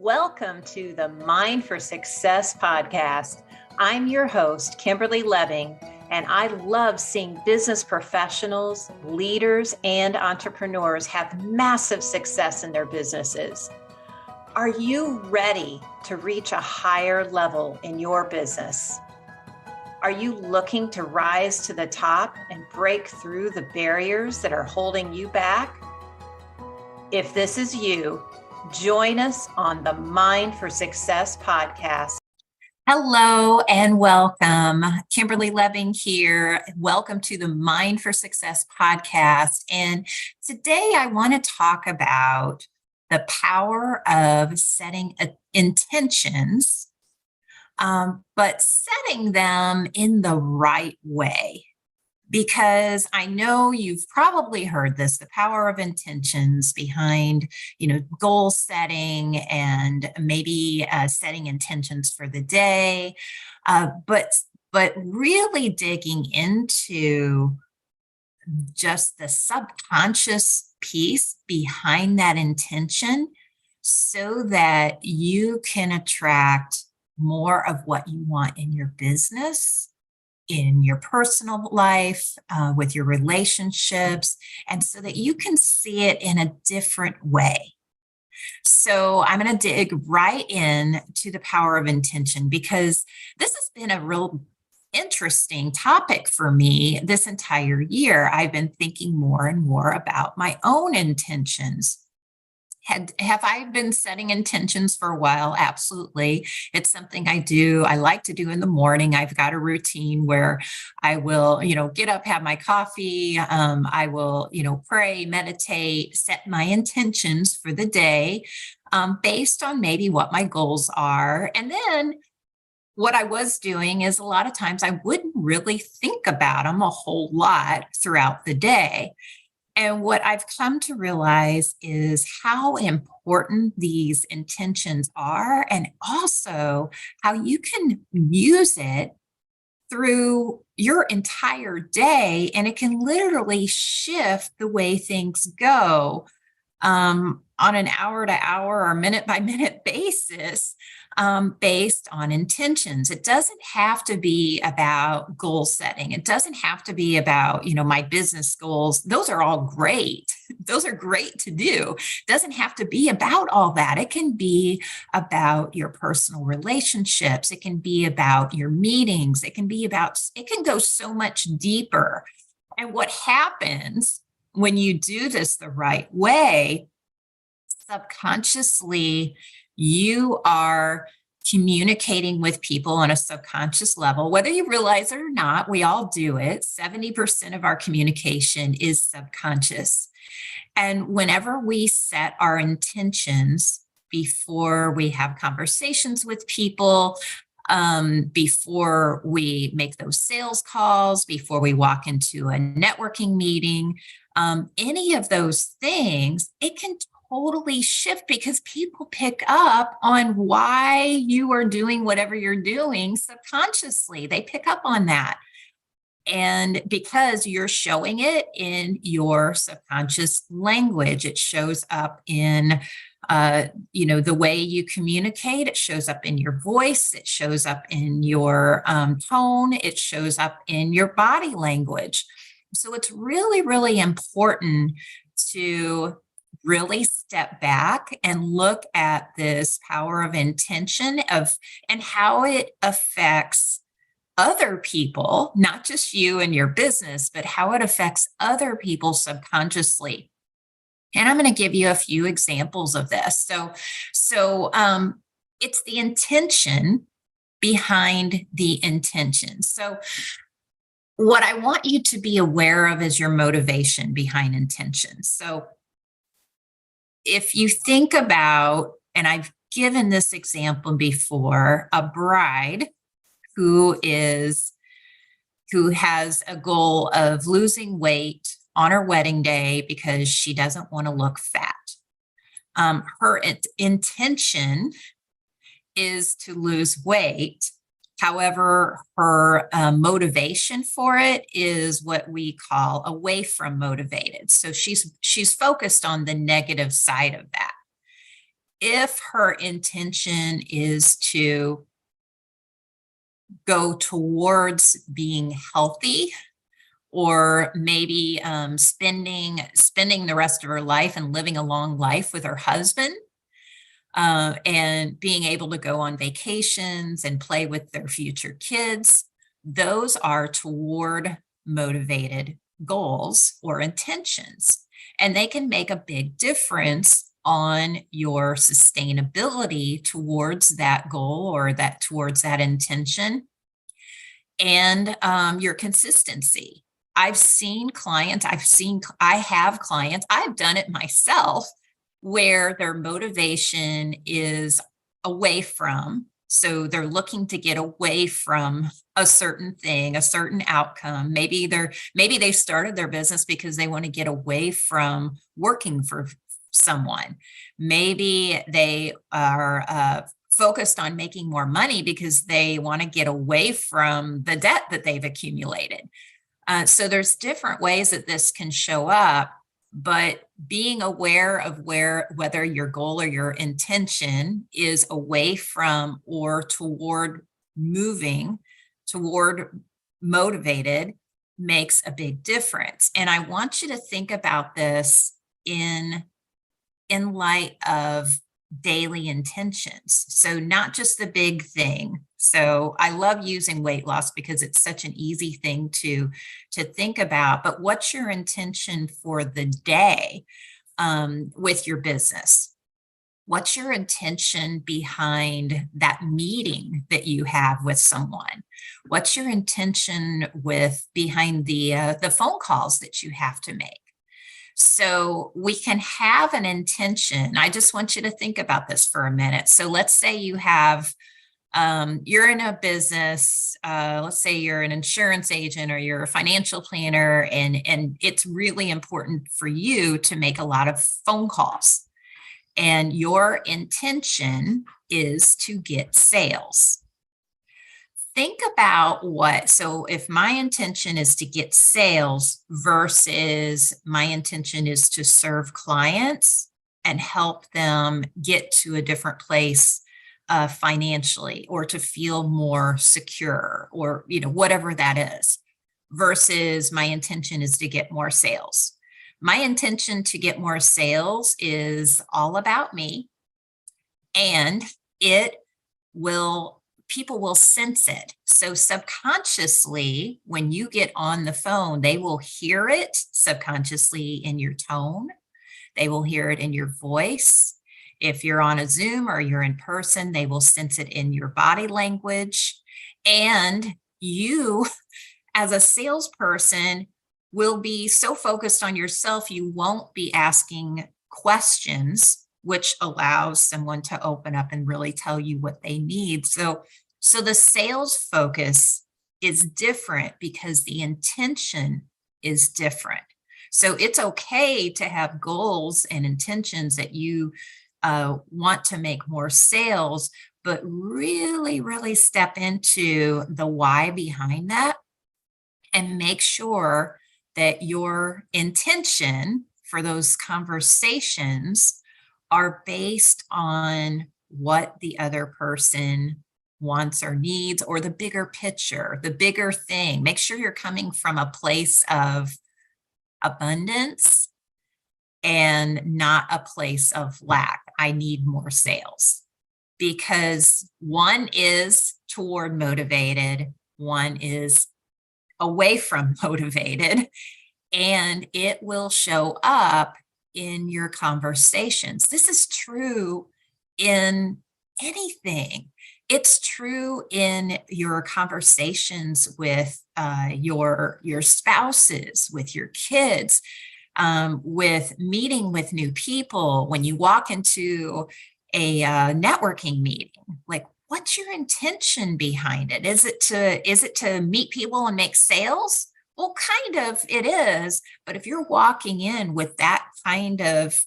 Welcome to the Mind for Success podcast. I'm your host, Kimberly Lebbing, and I love seeing business professionals, leaders, and entrepreneurs have massive success in their businesses. Are you ready to reach a higher level in your business? Are you looking to rise to the top and break through the barriers that are holding you back? If this is you, join us on the Mind for Success podcast. Hello and welcome. Kimberly Lebbing here. Welcome to the Mind for Success podcast. And today I want to talk about the power of setting intentions, but setting them in the right way. Because I know you've probably heard this, the power of intentions behind, goal setting and maybe setting intentions for the day. But really digging into just the subconscious piece behind that intention so that you can attract more of what you want in your business, in your personal life, with your relationships, and so that you can see it in a different way. So I'm going to dig right in to the power of intention because this has been a real interesting topic for me this entire year. I've been thinking more and more about my own intentions. Have I been setting intentions for a while? Absolutely. It's something I do. I like to do in the morning. I've got a routine where I will, get up, have my coffee. I will, pray, meditate, set my intentions for the day based on maybe what my goals are. And then what I was doing is a lot of times I wouldn't really think about them a whole lot throughout the day. And what I've come to realize is how important these intentions are, and also how you can use it through your entire day, and it can literally shift the way things go on an hour to hour or minute by minute basis based on intentions. It doesn't have to be about goal setting. It doesn't have to be about, my business goals. Those are all great. Those are great to do. It doesn't have to be about all that. It can be about your personal relationships. It can be about your meetings. It can go so much deeper. And what happens when you do this the right way, subconsciously, you are communicating with people on a subconscious level, whether you realize it or not. We all do it. 70% of our communication is subconscious. And whenever we set our intentions before we have conversations with people, before we make those sales calls, before we walk into a networking meeting, any of those things, it can totally shift because people pick up on why you are doing whatever you're doing subconsciously. They pick up on that. And because you're showing it in your subconscious language, it shows up in, the way you communicate. It shows up in your voice. It shows up in your tone. It shows up in your body language. So it's really, really important to really step back and look at this power of intention and how it affects other people, not just you and your business, but how it affects other people subconsciously. And I'm going to give you a few examples of this. So it's the intention behind the intention. So what I want you to be aware of is your motivation behind intention. So if you think about, and I've given this example before, a bride who has a goal of losing weight on her wedding day because she doesn't want to look fat. Her intention is to lose weight. However, her motivation for it is what we call away from motivated. So she's focused on the negative side of that. if her intention is to go towards being healthy, or maybe spending the rest of her life and living a long life with her husband, and being able to go on vacations and play with their future kids, those are toward motivated goals or intentions. And they can make a big difference on your sustainability towards that goal or that towards that intention, and your consistency. I have clients, I've done it myself, where their motivation is away from. So they're looking to get away from a certain thing, a certain outcome. Maybe they started their business because they want to get away from working for someone. Maybe they are focused on making more money because they want to get away from the debt that they've accumulated. So there's different ways that this can show up, but being aware of whether your goal or your intention is away from or toward moving toward motivated makes a big difference. And I want you to think about this in light of daily intentions. So not just the big thing. So I love using weight loss because it's such an easy thing to think about, but what's your intention for the day with your business? What's your intention behind that meeting that you have with someone? What's your intention behind the phone calls that you have to make? So we can have an intention. I just want you to think about this for a minute. So let's say you have, you're in a business, let's say you're an insurance agent or you're a financial planner, and it's really important for you to make a lot of phone calls. And your intention is to get sales. Think about so if my intention is to get sales versus my intention is to serve clients and help them get to a different place financially, or to feel more secure, or whatever that is, versus my intention is to get more sales. My intention to get more sales is all about me, and people will sense it. So subconsciously, when you get on the phone, they will hear it subconsciously in your tone. They will hear it in your voice. If you're on a Zoom or you're in person, they will sense it in your body language. And you, as a salesperson, will be so focused on yourself, you won't be asking questions, which allows someone to open up and really tell you what they need. So the sales focus is different because the intention is different. So it's okay to have goals and intentions that you want to make more sales, but really, really step into the why behind that and make sure that your intention for those conversations are based on what the other person wants or needs, or the bigger picture, the bigger thing. Make sure you're coming from a place of abundance and not a place of lack. I need more sales, because one is toward motivated, one is away from motivated, and it will show up in your conversations. This is true in anything. It's true in your conversations with your spouses, with your kids, with meeting with new people. When you walk into a networking meeting, like, what's your intention behind it? Is it to meet people and make sales? Well, kind of it is, but if you're walking in with that kind of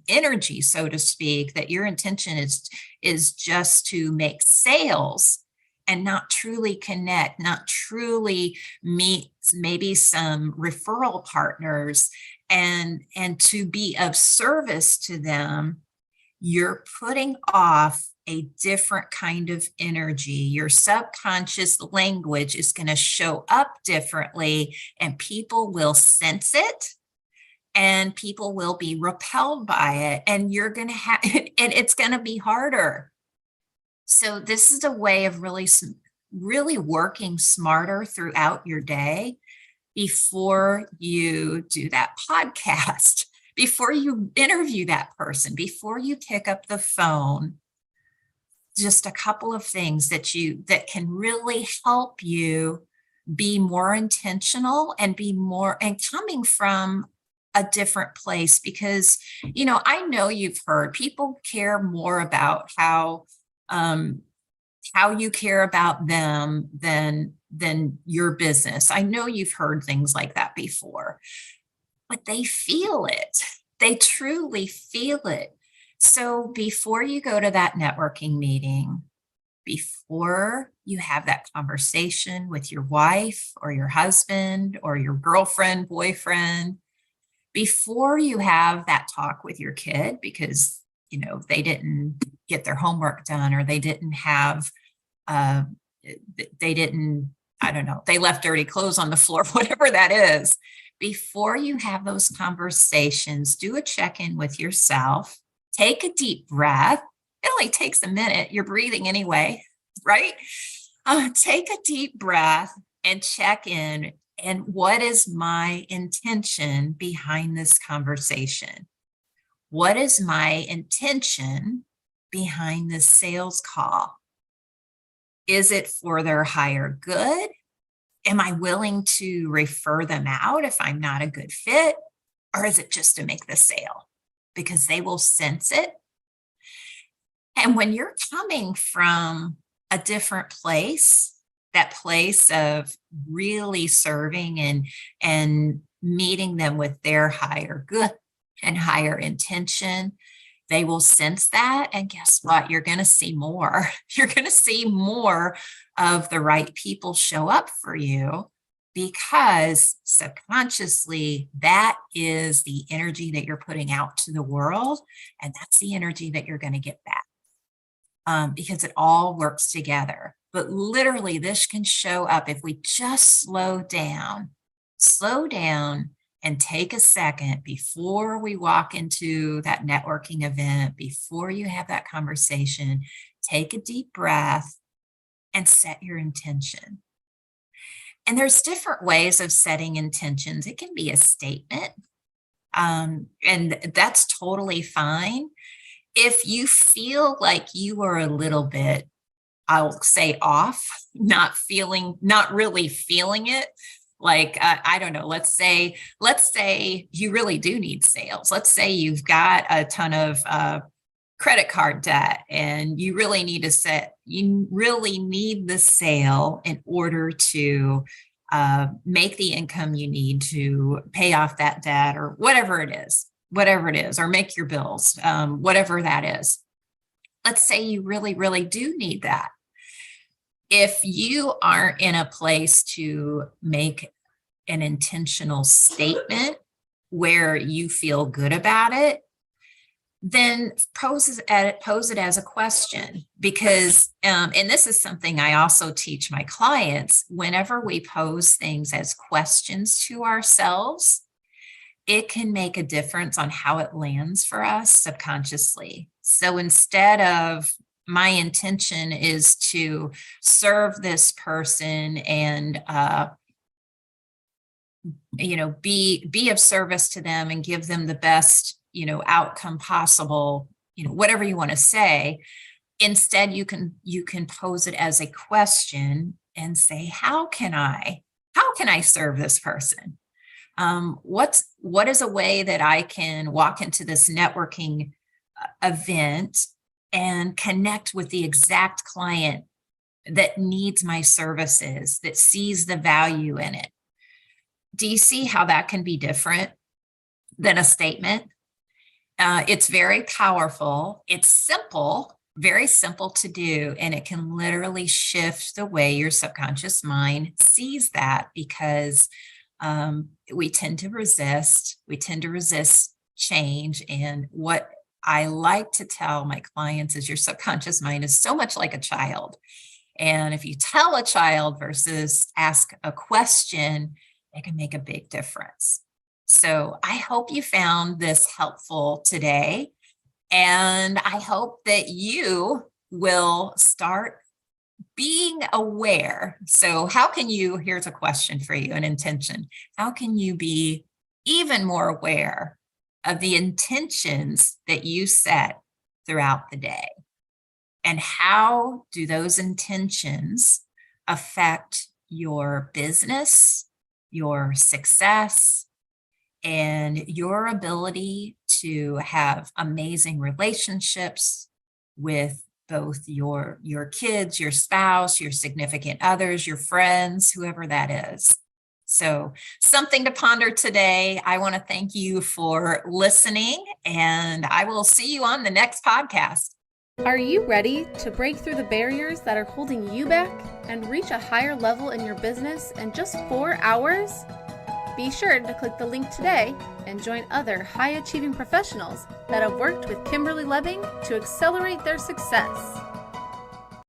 energy, so to speak, that your intention is just to make sales and not truly connect, not truly meet maybe some referral partners and to be of service to them, you're putting off a different kind of energy. Your subconscious language is going to show up differently, and people will sense it, and people will be repelled by it, and you're going to have, and it's going to be harder. So this is a way of really working smarter throughout your day before you do that podcast, before you interview that person, before you pick up the phone. Just a couple of things that can really help you be more intentional and coming from a different place. Because, I know you've heard people care more about how you care about them than your business. I know you've heard things like that before, but they feel it. They truly feel it. So before you go to that networking meeting, before you have that conversation with your wife or your husband or your girlfriend, boyfriend, before you have that talk with your kid because, they didn't get their homework done, or they didn't have, I don't know, they left dirty clothes on the floor, whatever that is. Before you have those conversations, do a check-in with yourself. Take a deep breath. It only takes a minute. You're breathing anyway, right? Take a deep breath and check in. And what is my intention behind this conversation? What is my intention behind this sales call? Is it for their higher good? Am I willing to refer them out if I'm not a good fit? Or is it just to make the sale? Because they will sense it. And when you're coming from a different place, that place of really serving and meeting them with their higher good and higher intention, they will sense that. And guess what? You're going to see more. You're going to see more of the right people show up for you, because subconsciously, that is the energy that you're putting out to the world. And that's the energy that you're going to get back, because it all works together. But literally, this can show up if we just slow down and take a second before we walk into that networking event, before you have that conversation. Take a deep breath and set your intention. And there's different ways of setting intentions. It can be a statement, and that's totally fine. If you feel like you are a little bit, I'll say off, not really feeling it, like, I don't know, let's say you really do need sales. Let's say you've got a ton of credit card debt and you really need the sale in order to make the income you need to pay off that debt, or whatever it is, or make your bills, whatever that is. Let's say you really, really do need that. If you aren't in a place to make an intentional statement where you feel good about it, then pose it as a question. Because, and this is something I also teach my clients, whenever we pose things as questions to ourselves, it can make a difference on how it lands for us subconsciously. So instead of, my intention is to serve this person and, be of service to them and give them the best, outcome possible, whatever you want to say. Instead, you can pose it as a question and say, how can I serve this person? What is a way that I can walk into this networking event and connect with the exact client that needs my services, that sees the value in it? Do you see how that can be different than a statement? It's very powerful. It's simple, very simple to do, and it can literally shift the way your subconscious mind sees that, because we tend to resist change, and what I like to tell my clients is your subconscious mind is so much like a child. And if you tell a child versus ask a question, it can make a big difference. So I hope you found this helpful today. And I hope that you will start being aware. So here's a question for you, an intention. How can you be even more aware of the intentions that you set throughout the day? And how do those intentions affect your business, your success, and your ability to have amazing relationships with both your kids, your spouse, your significant others, your friends, whoever that is. So something to ponder today. I want to thank you for listening, and I will see you on the next podcast. Are you ready to break through the barriers that are holding you back and reach a higher level in your business in just 4 hours? Be sure to click the link today and join other high-achieving professionals that have worked with Kimberly Lebbing to accelerate their success.